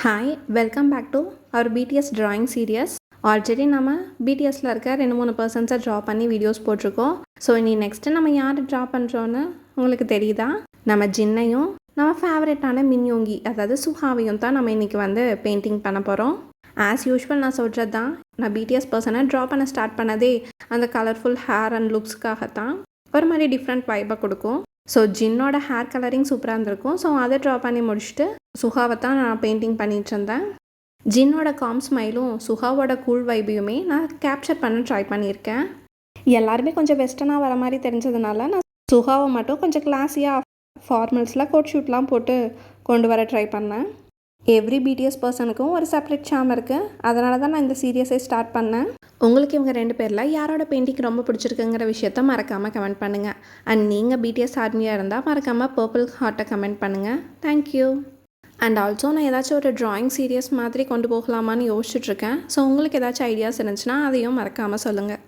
Hi welcome back to our BTS drawing series. Already நம்ம பிடிஎஸ்ல இருக்க 2-3 பர்சன்ஸை ட்ரா பண்ணி வீடியோஸ் போட்டிருக்கோம். ஸோ இனி நெக்ஸ்ட்டு நம்ம யார் ட்ரா பண்ணுறோன்னு உங்களுக்கு தெரியுதா? நம்ம ஜின்னையும் நம்ம ஃபேவரட்டான மின்யோங்கி அதாவது சுஹாவையும் தான் நம்ம இன்றைக்கி பெயிண்டிங் பண்ண போகிறோம். ஆஸ் யூஷுவல் நான் சொல்கிறது தான், நான் பிடிஎஸ் பர்சனை ட்ரா பண்ண ஸ்டார்ட் பண்ணதே அந்த கலர்ஃபுல் ஹேர் அண்ட் லுக்ஸ்க்காகத்தான். ஒரு மாதிரி டிஃப்ரெண்ட் வைப்பை கொடுக்கும். ஸோ ஜின்னோட ஹேர் கலரிங் சூப்பராக இருந்திருக்கும். ஸோ அதை ட்ரா பண்ணி முடிச்சுட்டு சுஹாவை தான் நான் பெயிண்டிங் பண்ணிகிட்டு இருந்தேன். ஜின்னோட காம் ஸ்மைலும் சுஹாவோட கூல் வைப்பையுமே நான் கேப்சர் பண்ண ட்ரை பண்ணியிருக்கேன். எல்லாருமே கொஞ்சம் வெஸ்டர்னாக வர மாதிரி தெரிஞ்சதுனால நான் சுஹாவை மட்டும் கொஞ்சம் கிளாஸியாக ஃபார்மல்ஸில் கோட் ஷூட்லாம் போட்டு கொண்டு வர ட்ரை பண்ணேன். எவ்ரி பிடிஎஸ் பர்சனுக்கும் ஒரு செப்பரேட் சாம் இருக்குது. அதனால தான் நான் இந்த சீரியஸை ஸ்டார்ட் பண்ணேன். உங்களுக்கு இவங்க 2 பேரில் யாரோட பெயிண்டிங் ரொம்ப பிடிச்சிருக்குங்கிற விஷயத்த மறக்காமல் கமெண்ட் பண்ணுங்கள். அண்ட் நீங்கள் பிடிஎஸ் ஆர்மியாக இருந்தால் மறக்காமல் பர்பிள் ஹார்ட்டை கமெண்ட் பண்ணுங்கள். தேங்க்யூ. அண்ட் ஆல்சோ நான் ஏதாச்சும் ஒரு ட்ராயிங் சீரியஸ் மாதிரி கொண்டு போகலாமான்னு யோசிச்சுட்ருக்கேன். ஸோ உங்களுக்கு ஏதாச்சும் ஐடியாஸ் இருந்துச்சுன்னா அதையும் மறக்காமல் சொல்லுங்கள்.